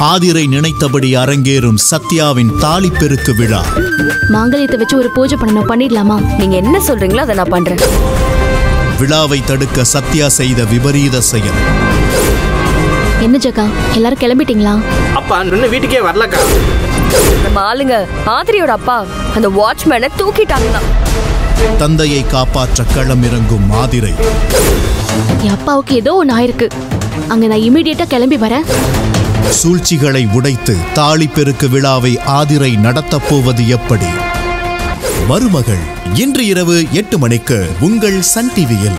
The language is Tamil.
ஆதிரை நினைத்தபடி அரங்கேறும் சத்யாவின் தாலிப்பெருக்கு விழா. மாங்கல்யத்தை வச்சு ஒரு பூஜை பண்ணணும், பண்ணிடலாமா? நீங்க என்ன சொல்றீங்களோ அதை நான் பண்றேன். விழாவை தடுக்க சத்யா செய்த விபரீத செயல். என்ன ஜக்கா, எல்லாரும் கிளம்பிட்டீங்களா? அப்பா இன்னும் வீட்டுக்கே வரலக்கா. நம்ம ஆளுங்க ஆதிரியோட அப்பா அந்த வாட்ச்மேனை தூக்கிட்டாங்க. தந்தையை காப்பாற்ற களமிறங்கும் ஆதிரை. என் அப்பாவுக்கு ஏதோ ஒன்று ஆயிருக்கு. அங்க நான் இமீடியட்டா கிளம்பி வரேன். சூழ்ச்சிகளை உடைத்து தாலிப்பெருக்கு விழாவை ஆதிரை நடத்தப் போவது எப்படி? மருமகள் இன்று இரவு 8 மணிக்கு உங்கள் சன் டிவியில்.